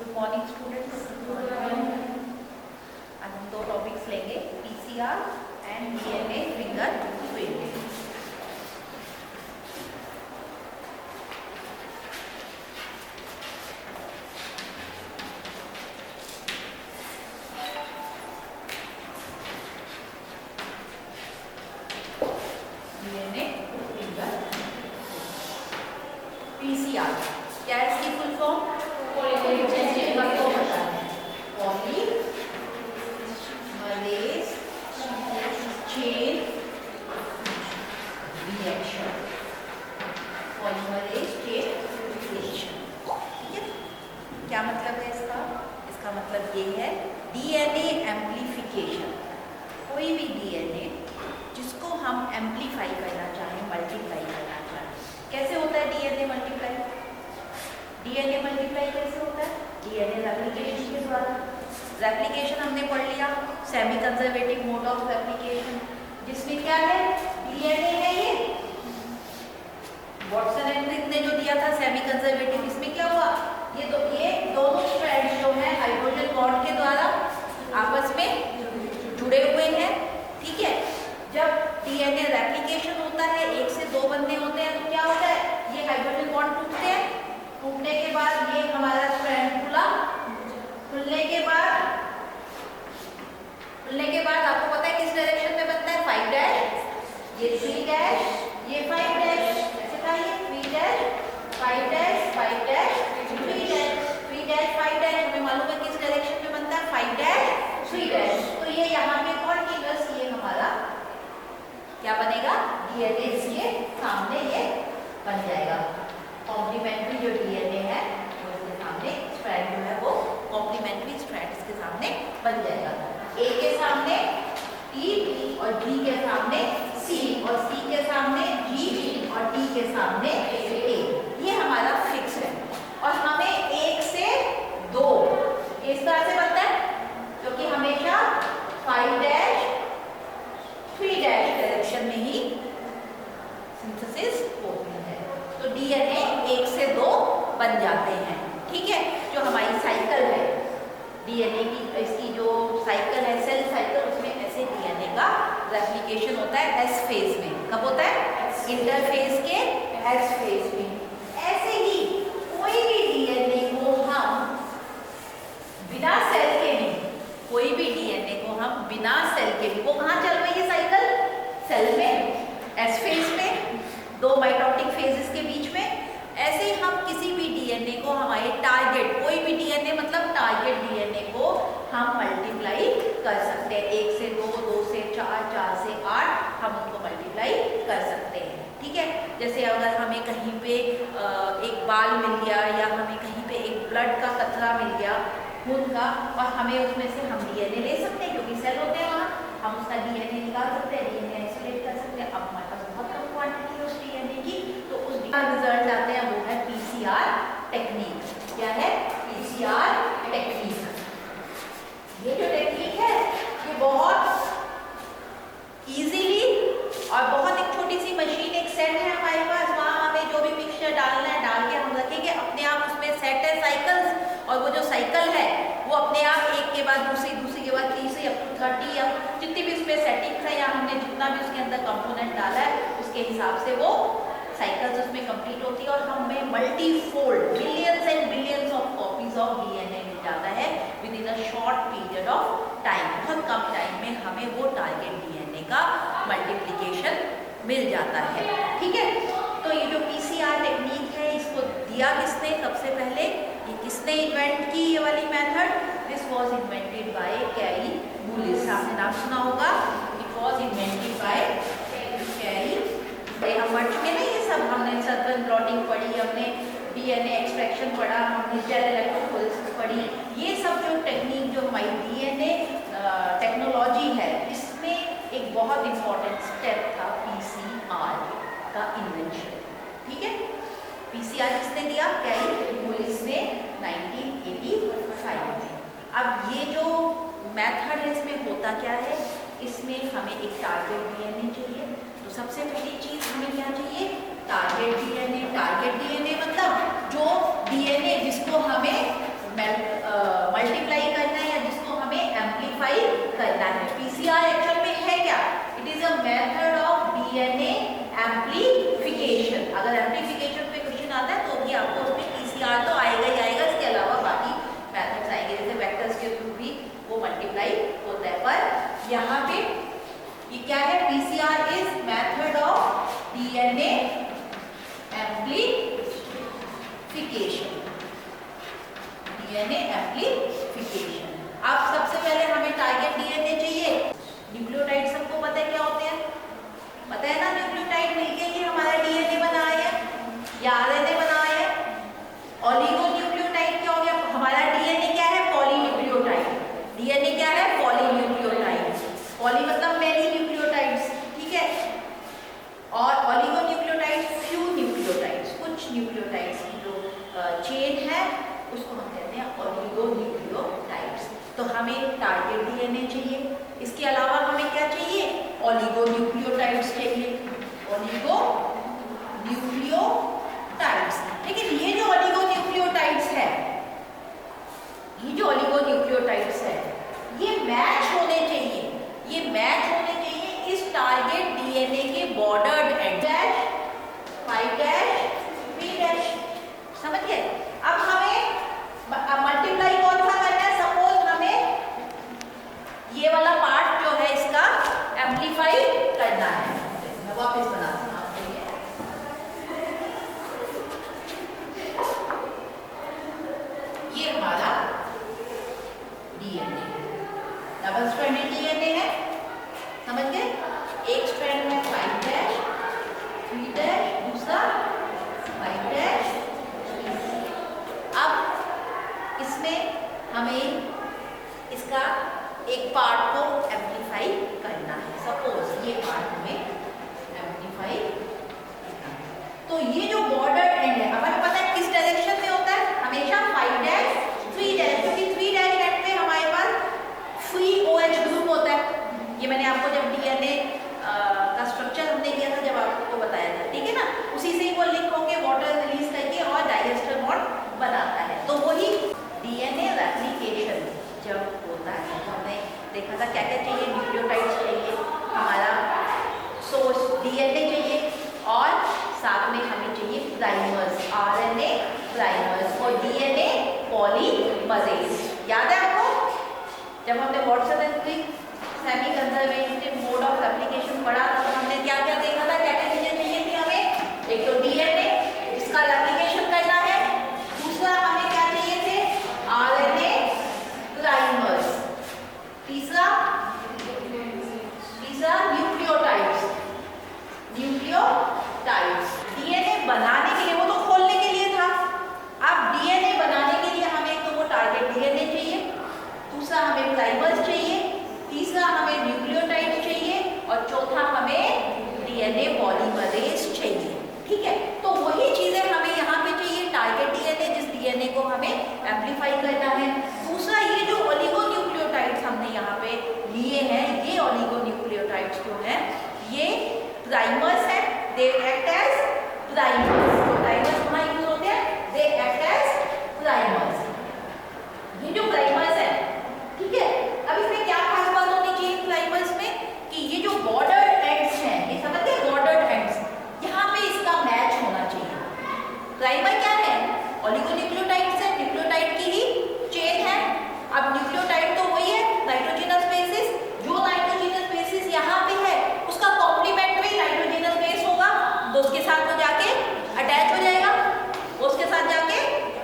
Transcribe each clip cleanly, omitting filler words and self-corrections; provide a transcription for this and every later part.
Good morning students. आज हम दो टॉपिक्स लेंगे, PCR and DNA finger printing. DNA finger PCR क्या है इसकी full form? Polymerase chain reaction. Polymerase chain reaction, ठीक है। क्या मतलब है इसका? इसका मतलब ये है डीएनए एम्प्लीफिकेशन। कोई भी डीएनए जिसको हम एम्प्लीफाई करना चाहें, मल्टीप्लाई करना चाहें, कैसे होता है डीएनए मल्टीप्लाई? डीएनए मल्टीप्लाई कैसे होता है? डीएनए रेप्लिकेशन के द्वारा। रेप्लिकेशन हमने पढ़ लिया, semi conservative mode of replication, जिसमें क्या है, डीएनए है ये। वॉटसन एंड क्रिक ने जो दिया था सेमी कंजर्वेटिव, इसमें क्या हुआ, ये दोनों स्ट्रैंड्स जो है हाइड्रोजन बॉन्ड के द्वारा आपस में जुड़े हुए हैं, ठीक है। जब डीएनए रेप्लिकेशन होता है, एक से दो बनने होते हैं, तो क्या होता है, ये हाइड्रोजन बॉन्ड टूटते हैं। टूटने के बाद ये हमारा स्ट्रैंड खुला, खुलने के बाद आपको पता है किस डायरेक्शन में बनता है, 5 डैश, ये 3 डैश, ये 5 डैश, ऐसे था ये 3 dash 5 dash 5 dash 3 dash 3 dash 5 dash. हमें मालूम है किस डायरेक्शन में बनता है, 5 डैश 3 डैश। तो ये यहाँ पे कॉन्टिन्यूअस, ये हमारा क्या बनेगा, डीएनए इसके सामने ये बन जाएगा। कॉम्प्लीमेंट्री जो डीएनए है वो इसके सामने स्ट्रैंड जो है वो कॉम्प्लीमेंट्री स्ट्रैंड इसके सामने बन जाएगा। ए के सामने टी और जी के सामने सी और सी के सामने जी और टी के सामने ए। ये हमारा फिक्स है और हमें 1 से 2 इस तरह से बनता है, क्योंकि हमेशा 5 डैश 3 डैश डायरेक्शन में ही सिंथेसिस होती है। तो डीएनए 1 से 2 बन जाते हैं, ठीक है। जो हमारी साइकिल है डीएनए की, इसकी जो साइकिल है सेल साइकिल, उसमें ऐसे डीएनए का रेप्लिकेशन होता है एस फेज में। कब होता है? इंटरफेज के एस फेज में। ऐसे ही कोई भी डीएनए को हम बिना सेल के भी, कोई भी डीएनए को हम बिना सेल के भी, वो कहाँ चल रही है साइकिल? सेल में, एस फेज में, 2 माइटोटिक फेजेस के बीच में। ऐसे ही हम किसी भी डीएनए को, हमारे टारगेट, कोई भी डीएनए मतलब टारगेट डीएनए को हम मल्टीप्लाई कर सकते हैं। 1 से 2, 2 से 4, 4 से 8 हम उनको मल्टीप्लाई कर सकते हैं, ठीक है। जैसे अगर हमें कहीं पे एक बाल मिल गया या हमें कहीं पे एक ब्लड का कतरा मिल गया खून का, और हमें उसमें से हम डीएनए ले सकते हैं, क्योंकि सेल होते हैं वहाँ, हम उसका डीएनए निकाल सकते हैं, डीएनए आइसोलेट कर सकते हैं। अब हमारे पास बहुत कम क्वांटिटी है उस डीएनए की, तो उस रिजल्ट आते हैं, वो है पीसीआर टेक्निक। क्या है? PCR technique. ये जो टेक्निक है ये बहुत इजीली, और बहुत एक छोटी सी मशीन, एक सेट है हमारे पास, वहाँ हमें जो भी मिक्सचर डालना है डाल के हम रखेंगे, अपने आप उसमें सेट है साइकिल्स, और वो जो साइकिल है वो अपने आप एक के बाद दूसरी, दूसरी के बाद तीसरी, अप टू 30 या जितनी भी उसमें सेटिंग्स है या हमने जितना भी उसके अंदर कंपोनेंट डाला है उसके हिसाब से वो साइकिल्स उसमें कंप्लीट होती है, और हमें multi fold billions and billions of copies of DNA मिल जाता है within a short period of time. बहुत कम टाइम में हमें वो टारगेट डीएनए का मल्टीप्लिकेशन मिल जाता है, ठीक है। तो ये जो पीसीआर टेक्निक है, इसको दिया किसने? सबसे पहले ये किसने इन्वेंट की ये वाली method? This was invented by Carey Lewis. आपने नाम सुना होगा, it was invented by Carey. हम मर्ज में नहीं, ये सब हमने सर्कल प्लॉटिंग पढ़ी, हमने डीएनए एक्सट्रैक्शन पढ़ा, हमने जेल इलेक्ट्रोफोरेसिस पढ़ी। ये सब जो टेक्निक, जो हमारी डीएनए टेक्नोलॉजी है, इसमें एक बहुत इंपॉर्टेंट स्टेप था पीसीआर का इन्वेंशन, ठीक है। पीसीआर किसने दिया? कैरी लुईस ने 1985 में। अब ये जो मेथड है, इसमें होता क्या है, इसमें हमें एक टारगेट डीएनए चाहिए। तो सबसे पहली चीज हमें क्या चाहिए? Target DNA. टारगेट डीएनए मतलब जो डीएनए जिसको हमें डीएनए एम्प्लीफिकेशन। अब सबसे पहले हमें टारगेट डीएनए चाहिए। न्यूक्लियोटाइड सबको पता है क्या होते हैं, पता है ना? न्यूक्लियोटाइड मिलके ही हमारा डीएनए बना है या आरएनए बना है। ऑलिगोन्यूक्लियोटाइड क्या हो गया? हमारा डीएनए क्या है? पॉलीन्यूक्लियोटाइड। डीएनए क्या है? पॉलीन्यूक्लियोटाइड। पॉली मतलब मेनी न्यूक्लियोटाइड्स, ठीक है। और ऑलिगोन्यूक्लियोटाइड्स फ्यू न्यूक्लियोटाइड्स, कुछ न्यूक्लियोटाइड्स की जो चेन है उसको हम कहते हैं ऑलिगोन्यूक्लियोटाइड्स। तो हमें टारगेट डीएनए चाहिए। इसके अलावा हमें क्या चाहिए? ऑलिगोन्यूक्लियोटाइड्स चाहिए, ऑलिगोन्यूक्लियोटाइड्स। लेकिन ये जो ऑलिगोन्यूक्लियोटाइड्स है, ये जो ऑलिगोन्यूक्लियोटाइड्स है, ये मैच होने चाहिए, ये मैच होने चाहिए इस टारगेट डीएनए के bordered and dash 5 dash 3 dash. समझिए? अब हमें मल्टीप्लाई कौन सा करना है? सपोज हमें ये वाला पार्ट जो है इसका एम्प्लीफाई करना है। मैं वापस बनाती हूँ आपके लिए। ये हमारा डीएनए डबल स्ट्रैंडेड डीएनए है, समझ गए? एक स्ट्रैंड में 5 डैश 3 डैश, दूसरा 5 डैश। अब इसमें हमें इसका एक पार्ट को एम्प्लीफाई करना है। सपोज ये पार्ट हमें एम्प्लीफाई करना है। तो ये जो बॉर्डर एंड है, हमें पता है किस डायरेक्शन में होता है? हमेशा 5 डैश 3 डैश, क्योंकि 3 डैश एंड में हमारे पास फ्री OH ग्रुप होता है। ये मैंने आपको जब डीएनए का स्ट्रक्चर हमने किया था, जब आपको बताया था, ठीक है ना? उसी से ही वो लिंक होके वाटर रिलीज करके और डाइजेस्टर बॉन्ड बनाता है। तो वही डीएनए रेप्लिकेशन जब होता है, तो हमने देखा था क्या क्या चाहिए? न्यूक्लियोटाइड्स चाहिए, हमारा सोर्स डीएनए चाहिए, और साथ में हमें चाहिए प्राइमर्स, आरएनए प्राइमर्स और डीएनए पॉलीमरेज। याद है आपको जब हमने Watson and Crick semi conservative mode of replication पढ़ा था, तो हमने क्या क्या देखा था? क्या क्या चीजें चाहिए थी हमें? एक तो डीएनए जिसका रेप्लिकेशन करना है, दूसरा हमें क्या चाहिए थे? आरएनए प्राइमर्स, तीसरा न्यूक्लियोटाइड्स। न्यूक्लियोटाइड्स डीएनए बनाने के लिए, वो तो खोलने के लिए था। अब डीएनए बनाने के लिए हमें तो वो टारगेट डीएनए चाहिए, दूसरा हमें प्राइमर्स चाहिए, तीसरा हमें न्यूक्लियोटाइड्स चाहिए, और चौथा हमें डीएनए पॉलीमरेज चाहिए। ठीक है, तो वही चीजें हमें यहाँ पे चाहिए, टारगेट डीएनए, जिस डीएनए को हमें एम्प्लीफाई करना है। दूसरा ये जो ओलिगोन्यूक्लियोटाइड्स हमने यहाँ पे लिए हैं, ये ओलिगोन्यूक्लियोटाइड्स जो हैं ये प्राइमर्स हैं, they act as primers. Primers कहाँ यूज होते हैं? They act as primers. ये जो प्राइमर्स है, ठीक है, अब इसमें क्या खास बात होनी चाहिए प्राइमर्स में कि ये जो बॉर्डर एंड्स हैं, ये समझते हैं बॉर्डर एंड्स, यहाँ पे इसका मैच होना चाहिए। प्राइमर क्या है? ओलिगोन्यूक्लियोटाइड्स है, न्यूक्लियोटाइड की ही चेन है। अब न्यूक्लियोटाइड तो वही है नाइट्रोजनस बेसिस, जो नाइट्रोजनस बेसिस यहाँ पे है उसका कॉम्प्लीमेंट्री नाइट्रोजनस बेस होगा, तो उसके साथ तो जाके अटैच हो जाएगा, उसके साथ जाके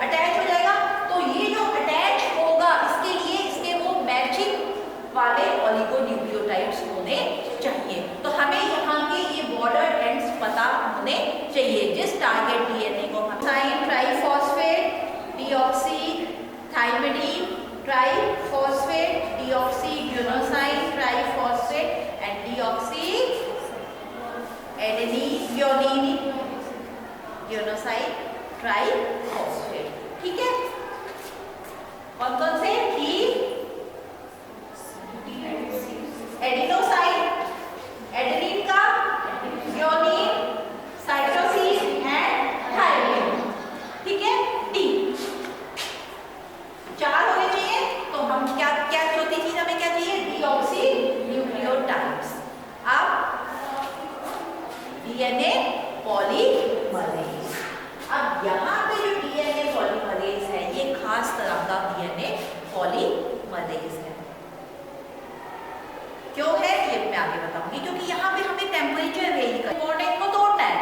अटैच हो जाएगा। तो ये जो अटैच होगा, इसके लिए इसके वो मैचिंग वाले ओलिगोन्यूक्लियोटाइड्स होने चाहिए। तो हमें यहाँ के ये बॉर्डर एंड्स पता होने चाहिए जिस टारगेट डीएनए को हम साइन triphosphate deoxy thymidine triphosphate deoxy adenosine triphosphate and deoxy adenine यूनिन ड्यूनोसाइन ट्राइफॉस्फेट। ठीक है, कौन कौन से? डी एडिनोसाइन, एडेनिन का यूनिन, साइटोसिन एंड थायमिन। ठीक है, डी 4 होने चाहिए। तो हम क्या क्या चौथी चीज हमें क्या चाहिए? Deoxy nucleotides. अब डीएनए पॉलीमरेज। अब यहाँ पे जो डीएनए पॉलीमरेज है, ये खास तरह का डीएनए पॉलीमरेज है। क्यों है ये मैं आगे बताऊंगी, क्योंकि यहाँ पे हमें टेम्परेचर वेरी करना है, इनको तोड़ना है,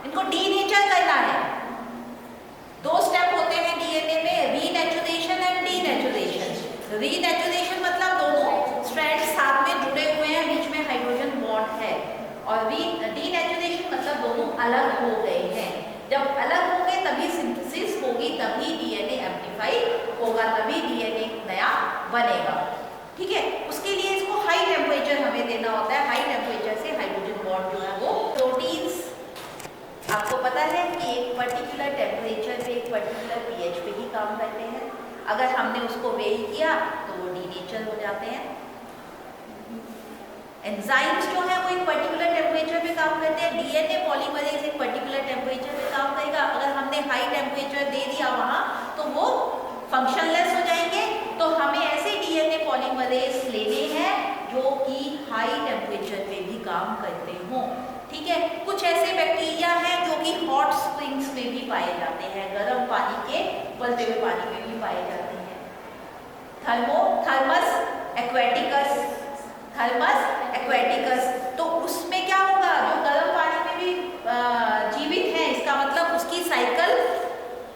इनको डीनेचर करना है। 2 स्टेप होते हैं डीएनए में, रीनेचुरेशन एंड रीनेचुरेशन मतलब दोनों स्ट्रैंड साथ में जुड़े हुए हैं, बीच में हाइड्रोजन बॉन्ड है। और डीनेचुरेशन मतलब दोनों अलग हो गए हैं। जब अलग होंगे तभी सिंथेसिस होगी, तभी डीएनए एम्प्लीफाई होगा, तभी डीएनए नया बनेगा। ठीक है, उसके लिए इसको हाई टेम्परेचर हमें देना होता है। हाई टेम्परेचर से हाइड्रोजन बॉन्ड जो है वो प्रोटीन्स, आपको पता है कि एक पर्टिकुलर टेम्परेचर पे, एक पर्टिकुलर पीएच पे ही काम करते हैं। अगर हमने उसको वेरी किया तो वो डीनेचर हो जाते हैं। एंजाइम्स जो है वो एक पर्टिकुलर टेम्परेचर पे काम करते हैं। डीएनए पॉलीमरेज एक पर्टिकुलर टेम्परेचर पे काम करेगा। अगर हमने हाई टेम्परेचर दे दिया वहाँ तो वो फंक्शनलेस हो जाएंगे। तो हमें ऐसे डीएनए पॉलीमरेज लेने हैं जो कि हाई टेम्परेचर पे भी काम करते हों। ठीक है, कुछ ऐसे बैक्टीरिया हैं जो कि हॉट स्प्रिंग्स में भी पाए जाते हैं, गर्म पानी के उबलते हुए पानी में भी पाए जाते हैं। थर्मस एक्वेटिकस, थर्मस एक्वेटिकस, तो उसमें क्या होगा, जो गर्म पानी में भी जीवित है, इसका मतलब उसकी साइकिल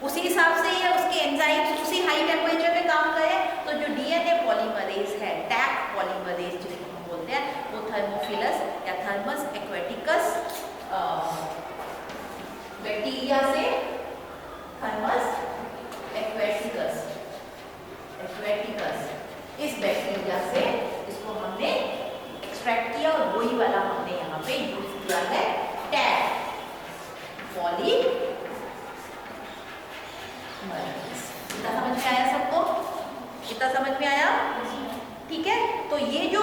उसी हिसाब से ही है, उसके एंजाइम्स उसी हाई टेम्परेचर पे काम करें। तो जो डीएनए पॉलीमरेज है, टैक पॉलीमरेज जिसको हम बोलते हैं, वो थर्मोफिलस या थर्मस एक्वेटिकस बैक्टीरिया से, थर्मस एक्वेटिकस, एक्वेटिकस इस बैक्टीरिया से इसको हमने एक्सट्रैक्ट किया और वही वाला हमने यहाँ पे यूज किया है, टैग पॉली। इतना समझ में आया सबको? इतना समझ में आया? ठीक है, तो ये जो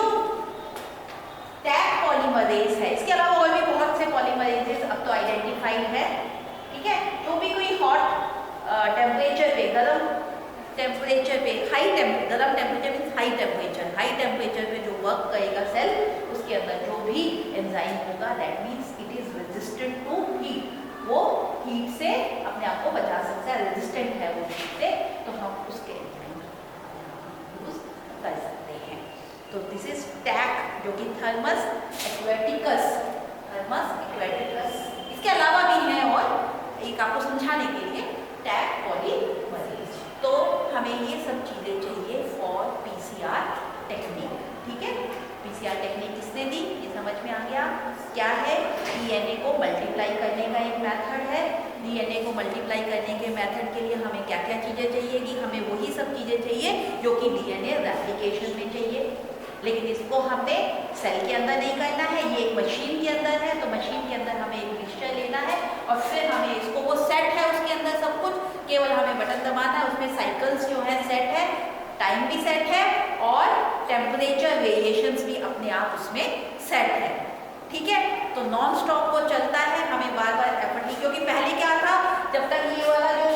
टैग पॉलीमरेज है, इसके अलावा और भी बहुत से पॉलीमरेजेस अब तो आइडेंटिफाइड है। ठीक है, जो भी कोई हॉट टेम्परेचर पे, गर्म टेम्परेचर पे, गर्म temperature means high temperature, high temperature पे जो वर्क करेगा सेल, उसके अंदर जो भी एंजाइम होगा, that means it is resistant to heat, वो हीट से अपने आप को बचा सकता है, रेजिस्टेंट है वो हीट से, तो हम उसके यूज कर सकते हैं। तो दिस इज टैग जो कि थर्मस एक्वेटिकस, थर्मस एक्वेटिकस। इसके अलावा भी है और एक आपको समझाने के लिए टैग पॉलीमरेज। तो हमें ये सब चीज़ें चाहिए फॉर पीसीआर टेक्निक। ठीक है, पीसीआर टेक्निक किसने दी, ये समझ में आ गया क्या है? डीएनए को मल्टीप्लाई करने का एक मेथड है। डीएनए को मल्टीप्लाई करने के मेथड के लिए हमें क्या क्या चीज़ें चाहिए कि हमें वही सब चीज़ें चाहिए जो कि डीएनए रेप्लिकेशन में चाहिए, लेकिन इसको हमने सेल के अंदर नहीं करना है, ये एक मशीन के अंदर है। तो मशीन के अंदर हमें एक मिक्सचर लेना है और फिर हमें इसको, वो सेट है उसके अंदर सब कुछ, केवल हमें बटन दबाना है, उसमें साइकिल्स जो है सेट है, टाइम भी सेट है और टेम्परेचर वेरिएशंस भी अपने आप उसमें सेट है। ठीक है, तो नॉन स्टॉप वो चलता है, हमें बार बार एफर्ट नहीं, क्योंकि पहले क्या था, जब तक ये वाला जो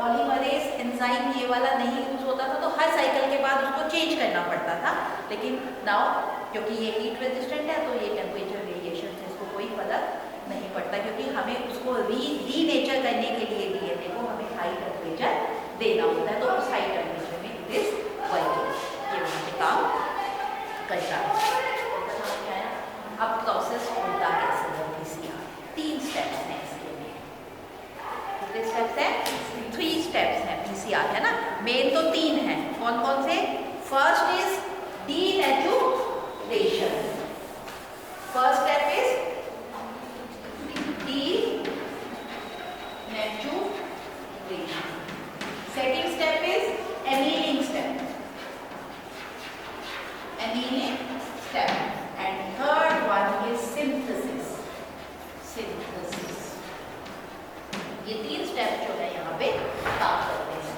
पॉलीमरेज एंजाइम ये वाला नहीं यूज होता था तो हर साइकिल के बाद उसको चेंज करना पड़ता था। लेकिन नाउ क्योंकि ये हीट रेजिस्टेंट है तो ये टेम्परेचर वेरिएशन से इसको कोई फर्क नहीं पड़ता, क्योंकि हमें उसको रीनेचर करने के लिए डीएनए को हमें हाई टेम्परेचर देना होता है। तो उस हाई टेम्परेचर में इट इज वर्किंग, ये वहाँ पे काम करता है। अब प्रोसेस होता कैसे है पीसीआर? 3 स्टेप्स हैं इसके में। कितने स्टेप्स हैं? 3 स्टेप्स हैं पीसीआर, है ना। मेन तो 3 हैं, कौन कौन से? First is denaturation, first step is denaturation, second step is annealing step, annealing step, and third one is synthesis, synthesis। ये 3 स्टेप जो है यहाँ पे काम करते हैं।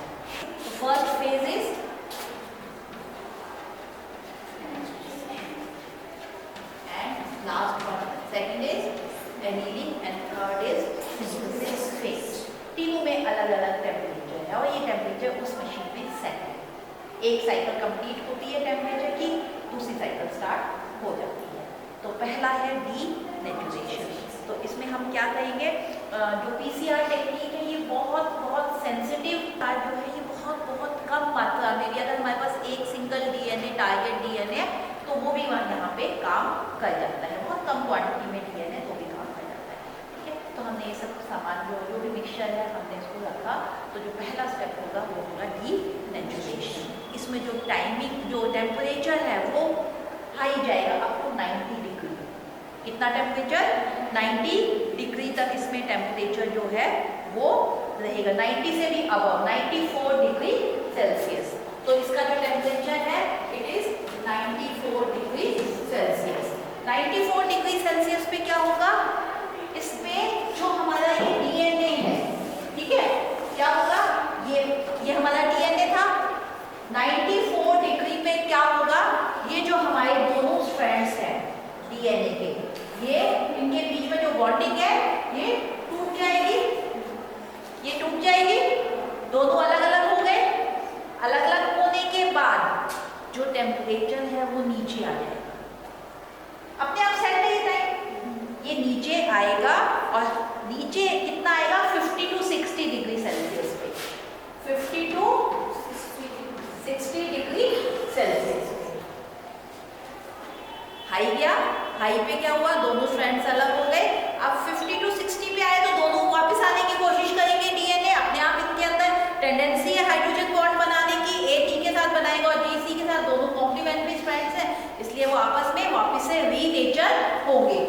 तो first phase is and last one, second is annealing and third is synthesis phase। तीनों में अलग अलग टेम्परेचर है और ये टेम्परेचर उस मशीन में सेट है। एक साइकिल कंप्लीट होती है टेम्परेचर की, दूसरी साइकिल स्टार्ट हो जाती है। तो पहला है डीनेचुरेशन। तो इसमें हम क्या करेंगे, जो पीसीआर टेक्निक है ये बहुत बहुत सेंसिटिव पार्ट जो है, ये बहुत बहुत कम मात्रा में भी, अगर हमारे पास एक सिंगल डीएनए, टारगेट डीएनए, तो वो भी यहाँ पे काम कर जाता है। बहुत कम क्वांटिटी में डीएनए तो भी काम कर जाता है। ठीक है, तो हमने ये सब सामान जो भी मिक्सचर है हमने इसको रखा। तो जो पहला स्टेप होगा वो होगा डीनेचुरेशन। इसमें जो टाइमिंग जो टेम्परेचर है वो हाई जाएगा अप टू 90 डिग्री। कितना टेम्परेचर? 90 डिग्री तक इसमें टेम्परेचर जो है वो रहेगा, 90 से भी अबव 94 डिग्री सेल्सियस। तो इसका जो टेम्परेचर है it is 94 degree Celsius. 94 degree Celsius पे क्या होगा? इसमें जो हमारा ये डीएनए है, ठीक है, क्या होगा? ये हमारा डीएनए था। 94 डिग्री पे क्या होगा? ये जो हमारे दोनों स्ट्रैंड्स हैं डीएनए के, ये इनके बीच में जो बॉन्डिंग है ये टूट जाएगी, ये टूट जाएगी, दोनों अलग अलग हो गए। अलग अलग होने के बाद जो टेम्परेचर है वो नीचे आ जाएगा, अपने आप सेट नहीं टाइम, ये नीचे आएगा और नीचे कितना आएगा? 50 to 60 डिग्री सेल्सियस पे, 50 to 60 डिग्री सेल्सियस। हाई गया, हाई पे क्या हुआ? दोनों स्ट्रैंड्स अलग हो गए। अब 50 to 60 पे आए तो दोनों वापस आने की कोशिश करेंगे। डीएनए अपने आप इनके अंदर टेंडेंसी है हाइड्रोजन बॉन्ड बनाने की, ए टी के साथ बनाएगा और जी सी के साथ, दोनों कॉम्प्लीमेंट्री स्ट्रैंड्स हैं, इसलिए वो आपस में वापस से रीनेचर होंगे।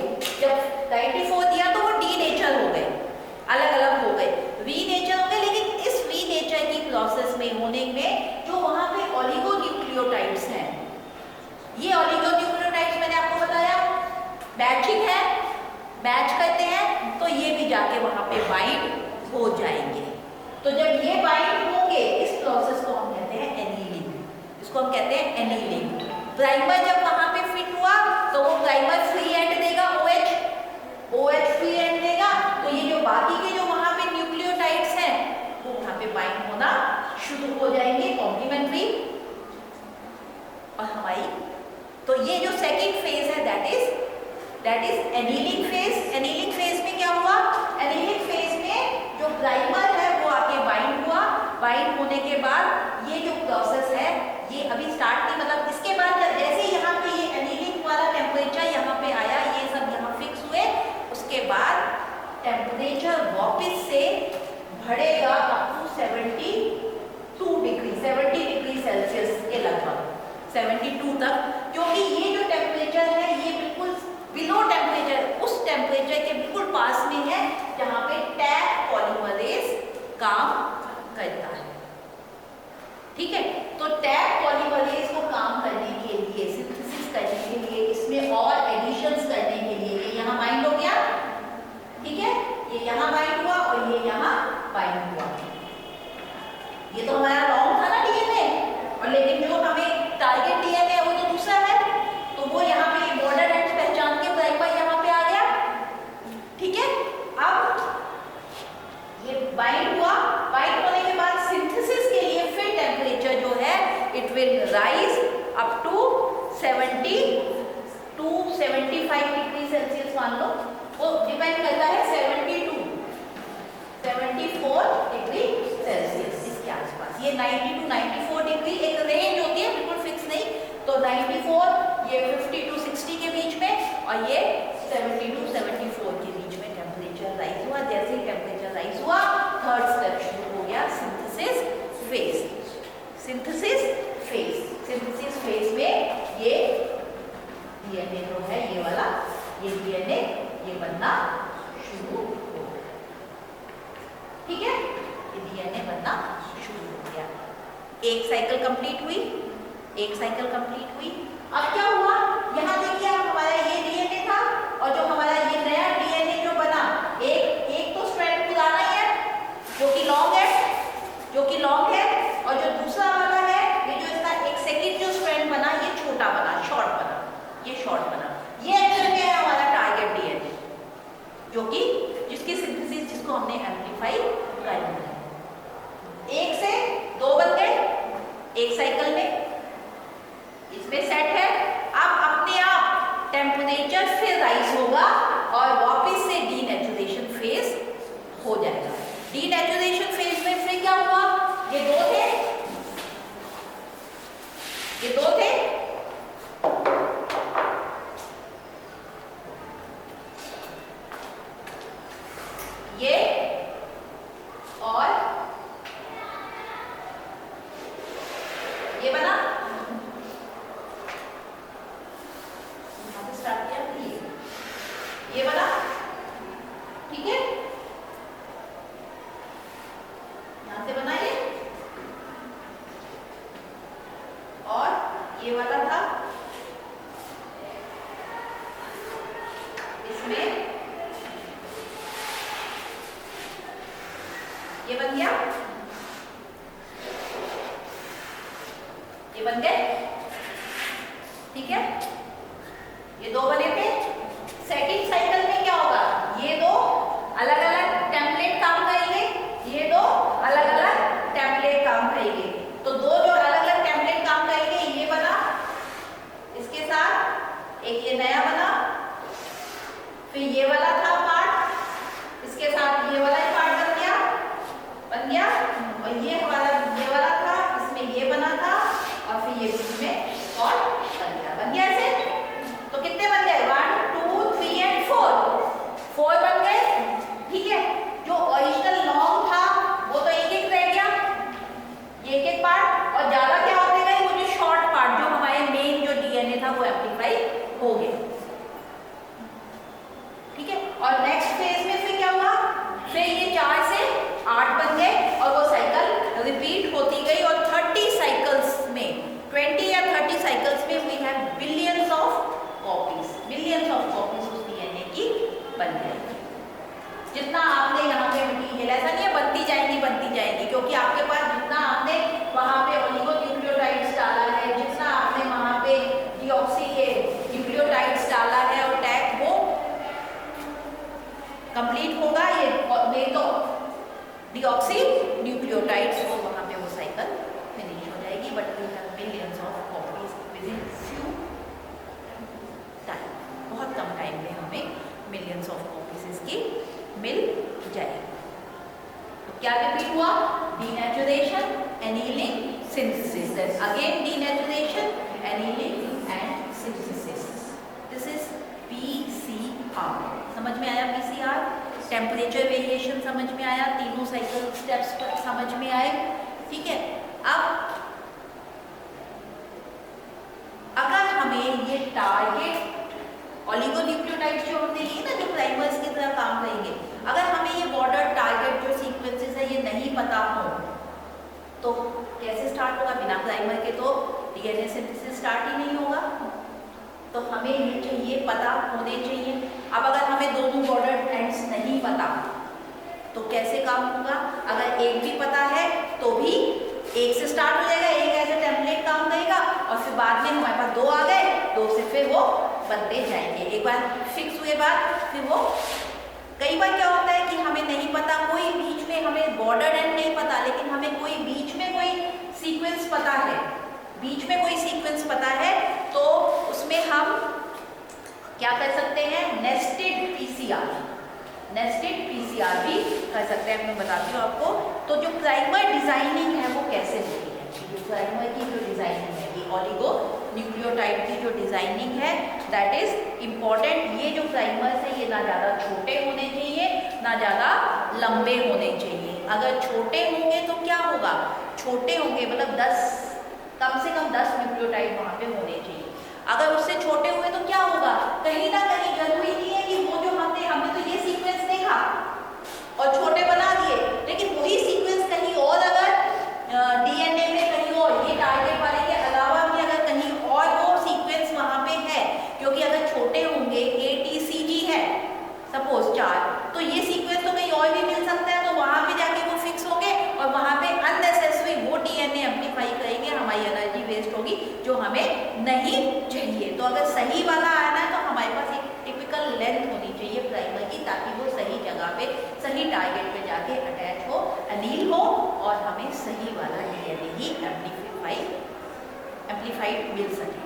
जब 94 दिया तो वो डीनेचर हो गए, अलग अलग हो गए, रीनेचर हो गए। लेकिन इस रीनेचर की प्रोसेस में होने में जो वहाँ पे ओलिगोन्यूक्लियोटाइड्स हैं, ये ओलिगोन्यूक्लियोटाइड्स मैंने आपको बताया बैचिंग है, मैच करते हैं तो ये भी जाके वहां पे बाइंड हो जाएंगे। तो जब ये बाइंड होंगे इस प्रोसेस को हम कहते हैं एनीलिंग, इसको हम कहते हैं एनीलिंग। प्राइमर जब वहां पे फिट हुआ तो वो प्राइमर फ्री एंड देगा, OH फ्री एंड देगा, तो ये जो बाकी के जो वहां पे न्यूक्लियोटाइड्स हैं वो वहां पे बाइंड होना शुरू हो जाएंगे कॉम्प्लीमेंट्री। और हमारी तो ये जो सेकेंड फेज है that is annealing phase. Annealing phase में क्या हुआ? एनीलिंग फेज में जो प्राइमर है वो आके बाइंड हुआ, बाइंड होने के बाद ये जो प्रोसेस है ये अभी स्टार्ट नहीं, मतलब इसके बाद जैसे यहाँ पे ये एनीलिंग वाला टेम्परेचर यहाँ पे आया, ये सब यहाँ फिक्स हुए, उसके बाद टेम्परेचर वापस से बढ़ेगा up to 72 degree, 70 degree Celsius के लगभग 72 तक, क्योंकि ये जो टेम्परेचर है ये बिल्कुल बिलो टेम्परेचर, उस टेम्परेचर के बिल्कुल पास में है जहाँ पे टैग पॉलीमरेज काम करता है। ठीक है, तो टैग पॉलीमरेज को काम करने के लिए, सिंथेसिस करने के लिए, इसमें और एडिशंस करने के लिए, ये यहाँ बाइंड हो गया, ठीक है, ये यहाँ बाइंड हुआ और ये यहाँ बाइंड हुआ। ये तो हमारा लॉन्ग था ना डीएनए, और लेकिन जो हमें टारगेट डीएनए है वो तो दूसरा है, तो वो यहाँ पे बॉर्डर एंड पहचान के प्राइमर यहाँ पे आ गया। ठीक है, अब ये बाइंड हुआ, बाइंड होने के बाद सिंथेसिस के लिए फिर टेम्परेचर जो है it will rise up to 70 to 75 degree Celsius, मान लो वो डिपेंड करता है 70 to 74 डिग्री सेल्सियस इसके आसपास। ये 90 to 94 डिग्री एक रेंज होती है, बिल्कुल फिक्स नहीं, तो 94, ये 50 to 60 के बीच में, और ये 70 to 74 के बीच में टेम्परेचर राइज हुआ। जैसे ही टेम्परेचर राइज हुआ थर्ड स्टेप शुरू हो गया, synthesis phase. Synthesis phase, synthesis phase में ये डीएनए जो है ये वाला, ये डीएनए ये बनना शुरू हो गया। ठीक है, ये डीएनए बनना शुरू हो गया। एक साइकिल कंप्लीट हुई, एक साइकिल कंप्लीट हुई। अब क्या हुआ? यहाँ देखिए आप, हमारा ये डीएनए था और जो हमारा ये नया डीएनए जो बना, एक तो स्ट्रैंड पुराना ही है जो कि लॉन्ग है, और जो दूसरा वाला है ये जो इसका एक सेकंड जो स्ट्रैंड बना ये छोटा बना, शॉर्ट बना, ये शॉर्ट बना। ये एक्चुअली है हमारा टारगेट डीएनए, जो कि जिसकी सिंथेसिस जिसको हमने एम्प्लीफाई करनी है। एक से दो बन गए एक साइकिल में, इसमें सेट है। अब अपने आप टेम्परेचर फिर राइज होगा और वापस से डीनेचुरेशन फेज हो जाएगा। डीनेचुरेशन फेज में फिर क्या हुआ? ये दो थे, ये दो थे, ये और ये बना, ये वाला था, इसमें ये बन गया, ये बन गए, ठीक है। ये दो बने थे। सेकंड साइकिल में क्या होगा, ये दो अलग अलग टेम्पलेट काम करेंगे, ये दो अलग अलग टेम्पलेट काम करेंगे। तो दो जो अलग अलग टेम्पलेट काम करेंगे, ये बना, इसके साथ एक ये नया बना, फिर ये वाला था पार्ट, इसके साथ ये वाला ही पार्ट बन गया, और ये वाला था, इसमें ये बना था, और फिर ये बीच में और बन गया ऐसे। तो कितने बन गए, 1 2 3 एंड 4 बन गए, ठीक है। जो ओरिजिनल लॉन्ग था वो तो एक एक रह गया, ये एक एक पार्ट, और ज्यादा क्या होते गए, वो जो शॉर्ट पार्ट जो हमारे मेन जो डीएनए था वो एम्प्लीफाई हो गया, ठीक है। और नेक्स्ट फेज में फिर क्या हुआ, फिर ये 4 से 8 बन गए, और वो साइकिल रिपीट होती गई, और 30 साइकिल्स में, 20 या 30 साइकिल्स में we have billions of copies उस डीएनए की बन जाएगी। जितना आपने यहाँ पे मटीरियल, ऐसा नहीं है बनती जाएंगी, क्योंकि आपके पास जितना आपने वहाँ पे ओलिगोन्यूक्लियोटाइड्स डाला है, जितना आपने वहाँ पे डीऑक्सी के न्यूक्लियोटाइड्स डाला है, और टैग वो कंप्लीट होगा, ये नहीं तो डीऑक्सी न्यूक्लियोटाइड्स, तो वहाँ पे वो साइकिल फिनिश हो जाएगी। But we have millions of copies within few time, बहुत कम टाइम में हमें मिलियंस ऑफ कॉपीज इसकी मिल जाएगी। तो क्या रिपीट हुआ, denaturation, annealing, synthesis, then again denaturation, annealing and synthesis. This is PCR. समझ में आया पीसीआर? टेम्परेचर वेरिएशन समझ में आया, तीनों साइकिल स्टेप्स समझ में आए, ठीक है। अब अगर हमें ये टारगेट ओलिगोन्यूक्लियोटाइड्स जो हमने लिए ना, जो प्राइमर्स की तरह काम करेंगे, अगर हमें ये बॉर्डर टारगेट जो सीक्वेंसेस है ये नहीं पता हो, तो कैसे स्टार्ट होगा? बिना प्राइमर के तो डीएनए सिंथेसिस स्टार्ट ही नहीं होगा। तो हमें ये चाहिए, पता होने चाहिए। अब अगर हमें दोनों बॉर्डर एंड्स नहीं पता तो कैसे काम होगा? अगर एक भी पता है तो भी एक से स्टार्ट हो जाएगा, एक एज ए टेम्पलेट काम करेगा, और फिर बाद में हमारे पास दो आ गए, दो से फिर वो बनते जाएंगे। एक बार फिक्स हुए बाद फिर वो, कई बार क्या होता है कि हमें नहीं पता, कोई बीच में हमें बॉर्डर एंड नहीं पता, लेकिन हमें कोई बीच में कोई सीक्वेंस पता है, बीच में कोई सीक्वेंस पता है, तो उसमें हम क्या कर सकते हैं? नेस्टेड पीसीआर भी कर सकते हैं। मैं बताती हूँ आपको। तो जो प्राइमर डिजाइनिंग है वो कैसे होती है, जो प्राइमर की जो डिजाइनिंग है, ये ओलिगोन्यूक्लियोटाइड की जो डिजाइनिंग है, दैट इज इम्पॉर्टेंट। ये जो प्राइमर्स है ये ना ज़्यादा छोटे होने चाहिए, ना ज़्यादा लंबे होने चाहिए। अगर छोटे होंगे तो क्या होगा? छोटे होंगे मतलब कम से कम 10 न्यूक्लियोटाइड वहाँ पे होने चाहिए। अगर उससे छोटे हुए तो क्या होगा? कहीं ना कहीं, जरूरी नहीं है कि वो जो हमने तो ये सीक्वेंस देखा और छोटे बना दिए, लेकिन वही सीक्वेंस कहीं और अगर डीएनए में कहीं और, ये टारगेट वाले के अलावा भी अगर कहीं और वो सीक्वेंस वहाँ पे है, क्योंकि अगर छोटे होंगे, ATCG है सपोज 4, तो ये सीक्वेंस तो कहीं और भी मिल सकता है, तो वहाँ पे जाके वो फिक्स होंगे और वहाँ पे अननेसेसरी वो डीएनए एम्प्लीफाई करेंगे, हमारी एनर्जी वेस्ट होगी जो हमें नहीं चाहिए। तो अगर सही वाला आना है तो हमारे पास एक टिपिकल लेंथ होनी चाहिए प्राइमर की, ताकि वो सही जगह पे, सही टारगेट पे जाके अटैच हो, अनील हो, और हमें सही वाला डीएनए ही एम्प्लीफाइड मिल सके।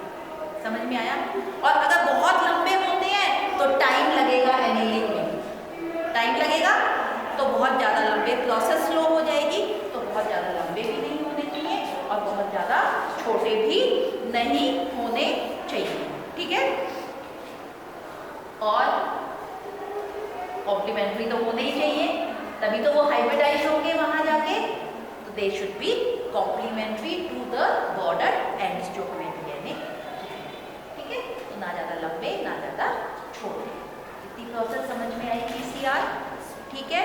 समझ में आया? और अगर बहुत लंबे होते हैं तो टाइम लगेगा एनीलिंग में, टाइम लगेगा, तो बहुत ज़्यादा लंबे, प्रोसेस स्लो हो जाएगी, तो बहुत ज़्यादा लंबे भी नहीं होने चाहिए और बहुत ज़्यादा छोटे भी नहीं होने चाहिए, ठीक है। और कॉम्प्लीमेंट्री तो होने ही चाहिए, तभी तो वो हाइब्रिडाइज होंगे वहाँ जाके। तो they should be complementary to the border ends जो हमें डीएनए, ठीक है। तो ना ज़्यादा लंबे ना ज़्यादा छोटे। इतनी प्रोसेस समझ में आई पीसीआर, ठीक है।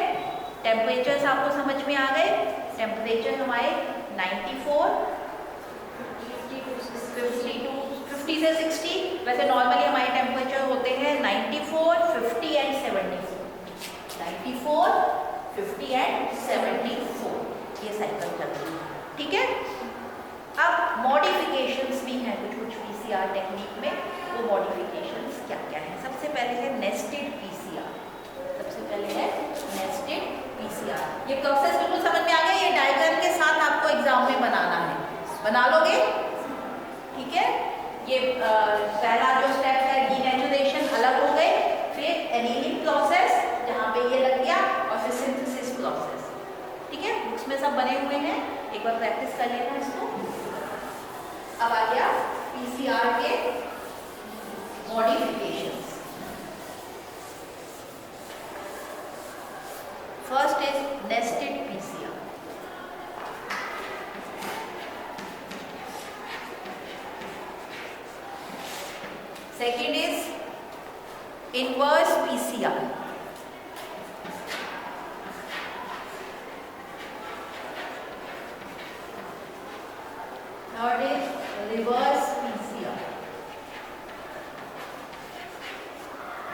टेम्परेचर्स आपको समझ में आ गए। टेम्परेचर हमारे 94, 50 to से 60, वैसे नॉर्मली हमारे टेम्परेचर होते हैं 94, 50 एंड 74, 94, 50 एंड 74, ये साइकिल चल रही है, ठीक है। अब मॉडिफिकेशंस भी हैं कुछ पीसीआर टेक्निक में, वो मॉडिफिकेशंस क्या क्या हैं। सबसे पहले है नेस्टेड पीसीआर, सबसे पहले है नेस्टेड पीसीआर। ये प्रोसेस बिल्कुल समझ में आ गया, ये डायग्राम के साथ आपको एग्जाम में बनाना है, बना लोगे, ठीक है। ये पहला जो स्टेप है डीनेचुरेशन अलग हो गए, फिर एनीलिंग प्रोसेस जहाँ पे ये लग गया, और फिर सिंथेसिस प्रोसेस, ठीक है। बुक्स में सब बने हुए हैं, एक बार प्रैक्टिस कर लेना इसको। अब आ गया पीसीआर के modifications. First is nested PCR. Second is inverse PCR. Third is reverse PCR.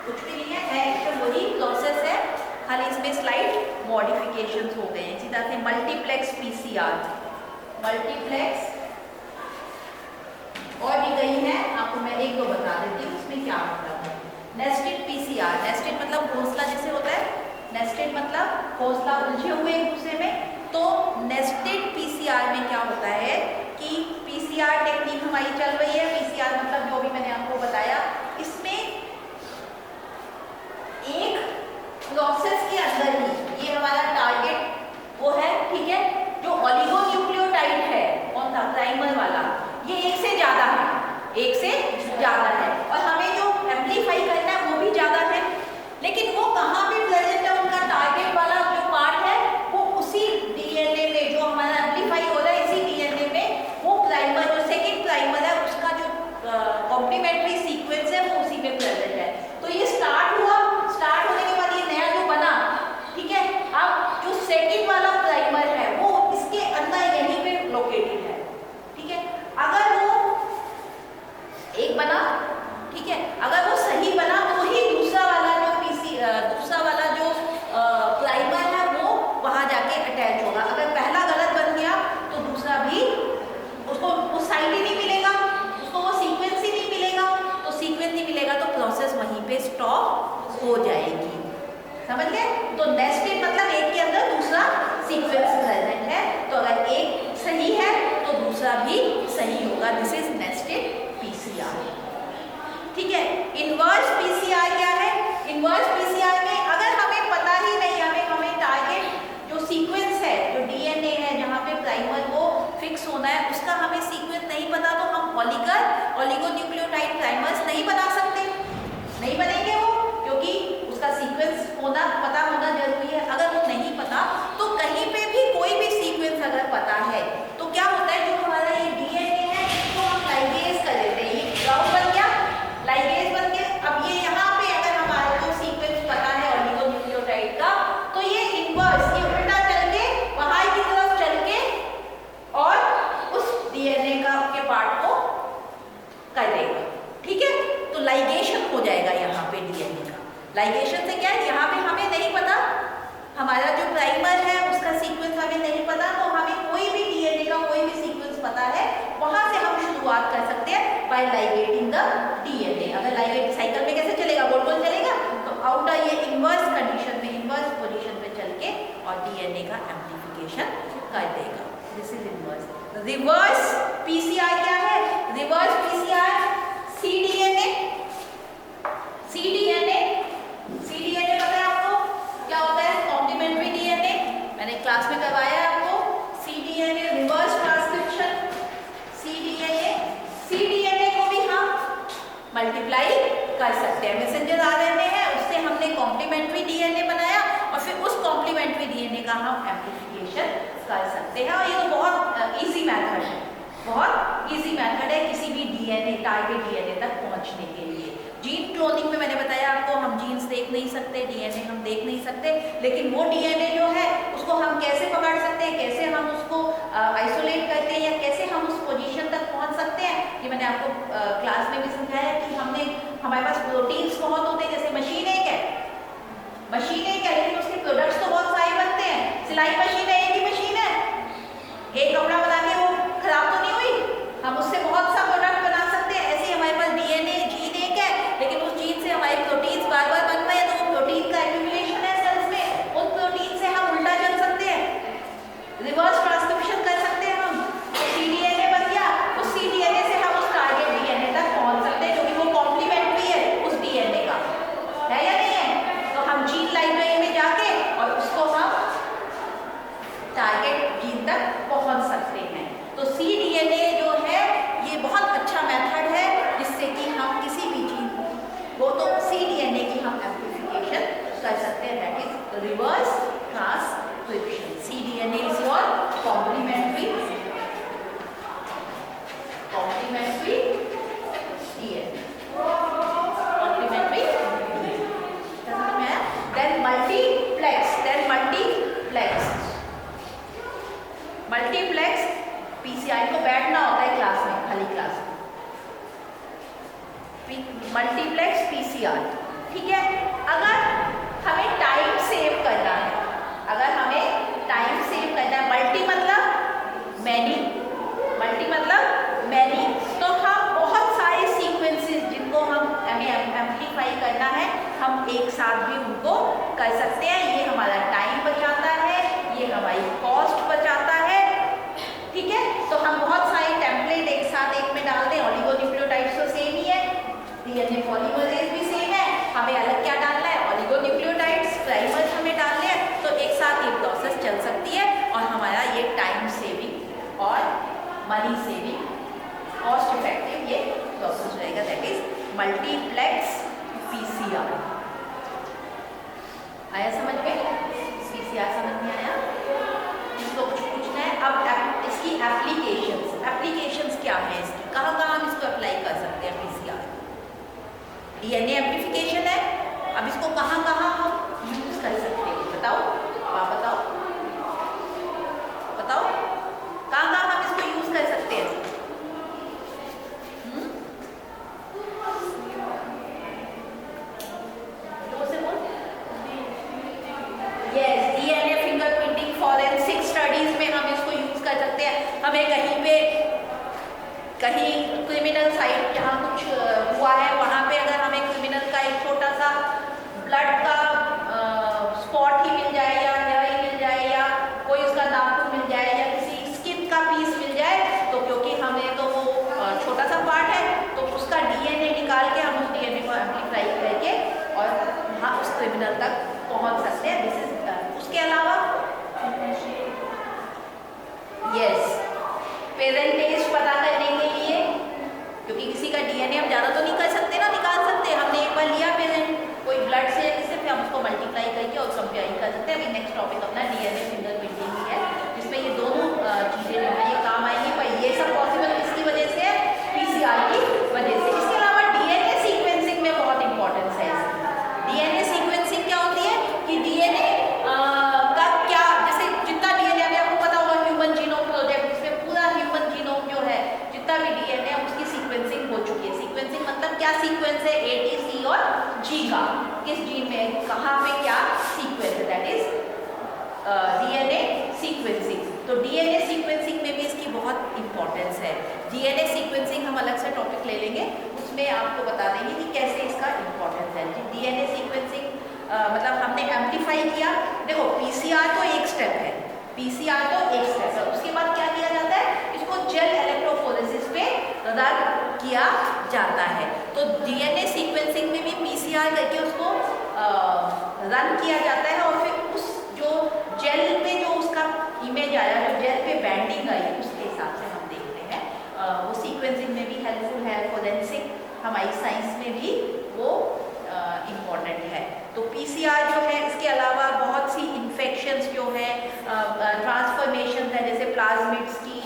कुछ भी नहीं है एकदम वही प्रोसेस है, खाली इसमें स्लाइड मॉडिफिकेशंस हो गए हैं। सीधा से मल्टीप्लेक्स पीसीआर, मल्टीप्लेक्स और भी गई है, आपको मैं एक दो बता देती हूँ उसमें क्या मतलब है। नेस्टेड पीसीआर, नेस्टेड मतलब घोंसला जैसे होता है, नेस्टेड मतलब घोंसला उलझे हुए एक दूसरे में। तो नेस्टेड पीसीआर में क्या होता है कि पीसीआर टेक्निक हमारी चल रही है, पीसीआर मतलब जो भी मैंने आपको बताया, इसमें एक प्रोसेस के अंदर ही ये हमारा टारगेट वो है, ठीक है, जो ओलिगोन्यूक्लियोटाइड है, कौन सा प्राइमर वाला, ये एक से ज्यादा है, एक से ज्यादा है, और हमें जो एम्प्लीफाई करना है वो भी ज्यादा है, लेकिन वो कहाँ पे प्रेजेंट है, उनका टारगेट वाला जो पार्ट है वो उसी डीएनए में, जो हमारा एम्प्लीफाई हो रहा है इसी डीएनए में, वो प्राइमर जो सेकेंड प्राइमर है उसका जो कॉम्प्लीमेंट्री सीक्वेंस है वो उसी में प्रेजेंट है। तो ये स्टार्ट हुआ, स्टार्ट होने के बाद ये नया जो बना, ठीक है, अब जो सेकेंड वाला प्राइमर है वो इसके अंदर यहीं पे लोकेटेड है, ठीक है। अगर वो एक बना, ठीक है, अगर वो सही बना तो ही दूसरा वाला जो दूसरा वाला जो प्राइमर है वो वहां जाके अटैच होगा। अगर पहला गलत बन गया तो दूसरा भी उसको वो साइड ही नहीं मिलेगा, उसको वो सीक्वेंस ही नहीं मिलेगा, तो सीक्वेंस नहीं मिलेगा तो प्रोसेस वहीं पे स्टॉप हो जाएगी, समझ गए। तो नेस्टेड मतलब एक के अंदर दूसरा सीक्वेंस प्रेजेंट है, तो अगर एक सही है तो दूसरा भी सही होगा, दिस इज नेस्टेड पीसीआर, ठीक है। इनवर्स पीसीआर क्या है? इनवर्स पीसीआर में अगर हमें पता ही नहीं, हमें टारगेट जो सीक्वेंस है, जो डीएनए है जहाँ पे प्राइमर को फिक्स होना है, उसका हमें सीक्वेंस नहीं पता, तो हम ओलिगोन्यूक्लियोटाइड प्राइमर्स नहीं बना सकते, नहीं बनेंगे वो, क्योंकि उसका सीक्वेंस होना पता होना जरूरी है। अगर वो नहीं पता तो कहीं पे भी कोई भी सीक्वेंस अगर पता है तो क्या होता है, जो हमारा ये डीएनए है इसको हम लाइगेज कर देते हैं, ये ग्राउंड बन गया, लाइगेज बन गया। अब ये यहाँ पे अगर हमारे को सीक्वेंस पता है ओलिगोन्यूक्लियोटाइड का, तो ये इनवर्स, ये उल्टा चल के वहां की तरफ चल के और उस डीएनए का के पार्ट को कर देगा, ठीक है। तो लाइगेशन हो जाएगा यहाँ पे डीएनए का। लाइगेशन से क्या है, यहाँ पे हमें नहीं पता, हमारा जो प्राइमर है उसका सीक्वेंस हमें नहीं पता, तो हमें कोई भी डीएनए का कोई भी सीक्वेंस पता है, वहां से हम शुरुआत कर सकते हैं बाय लाइगेटिंग द डीएनए। अगर लाइगेट साइकिल में कैसे चलेगा, गोल गोल चलेगा, तो आउटर ये इनवर्स कंडीशन में, इनवर्स पोजीशन पे चल के और डीएनए का एम्प्लीफिकेशन कर देगा, this is inverse. Reverse PCR क्या है? Reverse PCR cDNA, cDNA, cDNA पता है आपको क्या होता है? कॉम्प्लीमेंट्री डीएनए, मैंने क्लास में करवाया है आपको। CDNA reverse transcription, cDNA, cDNA को भी हम मल्टीप्लाई कर सकते हैं। मैसेंजर आरएनए है, उससे हमने कॉम्प्लीमेंट्री डीएनए बनाया और फिर उस कॉम्प्लीमेंट्री डीएनए का हम एम्प्लीफिकेशन कर सकते हैं, और ये तो बहुत इजी मेथड है, बहुत इजी मेथड है किसी भी डीएनए, टारगेट डीएनए तक पहुंचने के लिए। जीन क्लोनिंग में मैंने बताया आपको, हम जीन्स देख नहीं सकते, डीएनए हम देख नहीं सकते, लेकिन वो डीएनए जो है उसको हम कैसे पकड़ सकते हैं, कैसे हम उसको आइसोलेट करते हैं, या कैसे हम उस पोजीशन तक पहुंच सकते हैं, ये मैंने आपको क्लास में भी समझाया कि हमारे पास प्रोटीन्स बहुत होते हैं। जैसे मशीन एक है, लेकिन उसके प्रोडक्ट्स तो बहुत सारे बनते हैं। सिलाई मशीन है, एक ही मशीन है, एक कपड़ा बना के वो खराब तो नहीं हुई, हम उससे बहुत सा प्रोडक्ट बना सकते हैं। ऐसे ही हमारे पास डीएनए जीन एक है, लेकिन उस जीन से हमारे प्रोटीन्स बार बार बन रहे हैं, तो वो प्रोटीन का एक्यूमुलेशन है सेल्स में। उन प्रोटीन से हम उल्टा चल सकते हैं, रिवर्स ट्रांसक्रिप्शन कर सकते हैं। हम सीडीएनए बन गया, उस सीडीएनए से हम उस टारगेट डीएनए तक पहुंच सकते हैं, क्योंकि वो कॉम्प्लीमेंट्री है उस डीएनए का, है या नहीं है। तो हम जीन लाइब्रेरी में जाके और उसको हम टारगेट जीन तक पहुंच सकते हैं। तो सीडीएनए जो है ये बहुत अच्छा मेथड है जिससे कि हम किसी भी जीन को, तो सीडीएनए की हम एम्प्लीफिकेशन कर सकते हैं, that is reverse transcription. CDNA is your complementary DNA, complementary then multiplex PCR को बैठना होता है क्लास में, खाली क्लास में। मल्टीप्लेक्स पीसीआर, ठीक है। अगर हमें टाइम सेव करना है, मल्टी मतलब मैनी, तो हम बहुत सारे सीक्वेंसेस जिनको हमें एम्प्लीफाई करना है, हम एक साथ भी उनको कर सकते हैं। ये हमारा टाइम बचाता है, ये हमारी कॉस्ट बचाता है, ठीक है। तो हम बहुत सारे टेम्पलेट एक साथ एक में डालते हैं। ओलिगोन्यूक्लियोटाइड्स तो सेम ही है, डीएनए पॉलीमरेज भी सेम है, हमें अलग क्या डालना है, ओलिगोन्यूक्लियोटाइड्स प्राइमर्स हमें डालने हैं। तो एक साथ ये प्रोसेस चल सकती है और हमारा ये टाइम सेविंग और मनी सेविंग, कॉस्ट इफेक्टिव ये प्रोसेस रहेगा, दैट इज मल्टीप्लेक्स पीसीआर। आया समझ में? पीसीआर समझ में आया? इसको कुछ पूछना है? अब इसकी एप्लीकेशंस क्या है इसकी, कहाँ हम इसको अप्लाई कर सकते हैं? पीसीआर डीएनए एम्प्लीफिकेशन है, अब इसको कहाँ हम यूज कर सकते हैं? बताओ, आप बताओ कहाँ हम इसको यूज कर सकते हैं? Yes, DNA fingerprinting forensic studies में हम इसको यूज कर सकते हैं। हमें कहीं क्रिमिनल साइट जहाँ कुछ हुआ है, वहाँ पे अगर हमें क्रिमिनल का एक छोटा सा ब्लड का स्पॉट ही मिल जाए, या हेयर ही मिल जाए, या कोई उसका नाखून मिल जाए, या किसी स्किन का पीस मिल जाए, तो क्योंकि हमें तो वो छोटा सा पार्ट है, तो उसका डीएनए निकाल के हम उस डीएनए को एम्प्लीफाई करके और हाँ उस क्रिमिनल तक पहुँच सकते हैं। दिस इज उसके अलावा यस, पेरेंट एज पता करने के लिए, क्योंकि किसी का डीएनए हम ज़्यादा तो नहीं कर सकते ना, निकाल सकते हैं। हमने एक बार लिया पेरेंट कोई ब्लड से, जिससे फिर हम उसको मल्टीप्लाई करके और कंपेयर कर सकते हैं। अभी नेक्स्ट टॉपिक अपना डीएनए फिंगरप्रिंटिंग ही है, जिसमें ये दोनों चीज़ें जो है ये काम आएंगी। पर ये सब पॉसिबल किसकी वजह से है? पीसीआर की वजह से। इसके अलावा डीएनए सीक्वेंसिंग में बहुत इंपॉर्टेंस है। डीएनए सीक्वेंसिंग क्या होती है कि डीएनए का क्या, जैसे जितना डीएनए अभी आपको पता होगा ह्यूमन जीनोम प्रोजेक्ट, जिसमें पूरा ह्यूमन जीनोम जो है, जितना भी डीएनए उसकी सीक्वेंसिंग हो चुकी है। सीक्वेंसिंग मतलब क्या सीक्वेंस है? ए, टी, सी और जी का, किस जीन में कहाँ पे क्या सीक्वेंस है, दैट इज डीएनए सीक्वेंसिंग। तो डीएनए सीक्वेंसिंग में भी इसकी बहुत इंपॉर्टेंस है। डीएनए सीक्वेंसिंग हम अलग से टॉपिक ले लेंगे, उसमें आपको बता देंगे कि कैसे इसका इंपॉर्टेंस है। डीएनए सीक्वेंसिंग मतलब हमने एम्प्लीफाई किया। देखो पीसीआर तो एक स्टेप है, उसके बाद क्या किया जाता है? इसको जेल इलेक्ट्रोफोरेसिस पे रन किया जाता है। तो डीएनए सीक्वेंसिंग में भी पीसीआर करके उसको रन किया जाता है, और फिर उस जो जेल पे जो उसका इमेज आया, जो जेल पे बैंडिंग आई, उसके हिसाब से हम देखते हैं। वो सीक्वेंसिंग में भी हेल्पफुल है, फोरेंसिक हमारी साइंस में भी वो इम्पॉर्टेंट है। तो पीसीआर जो है, इसके अलावा बहुत सी इन्फेक्शंस जो है, ट्रांसफॉर्मेशन है, जैसे प्लाज्मिड्स की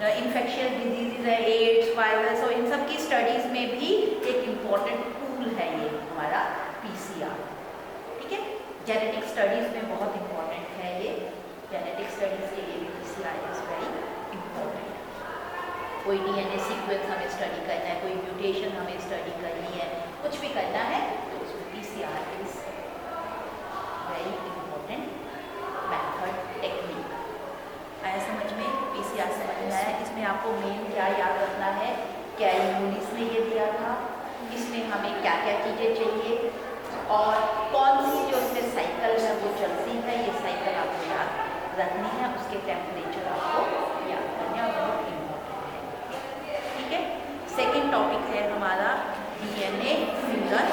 इन्फेक्शियस डिजीज़ है, एड्स, वायरस, और इन सब की स्टडीज़ में भी एक इम्पॉर्टेंट टूल है ये हमारा पीसीआर, ठीक है। जेनेटिक स्टडीज़ में बहुत इम्पॉर्टेंट है ये, जेनेटिक स्टडीज़ के लिए भी पीसीआर इज़ वेरी इम्पॉर्टेंट। कोई डीएनए सीक्वेंस हमें स्टडी करना है, कोई म्यूटेशन हमें स्टडी करनी है, कुछ भी करना है तो उसमें PCR is very important method technique. आया समझ में? पीसीआर समझ में आया? इसमें आपको मेन क्या याद रखना है, क्या यूनिस ने ये दिया था, इसमें हमें क्या क्या चीज़ें चाहिए और कौन सी जो इसमें साइकिल है वो चलती है, ये साइकिल आपको याद रखनी है, उसके टेम्परेचर आपको याद करने और बहुत इम्पोर्टेंट है। ठीक है, सेकेंड टॉपिक है हमारा डीएनए फिंगर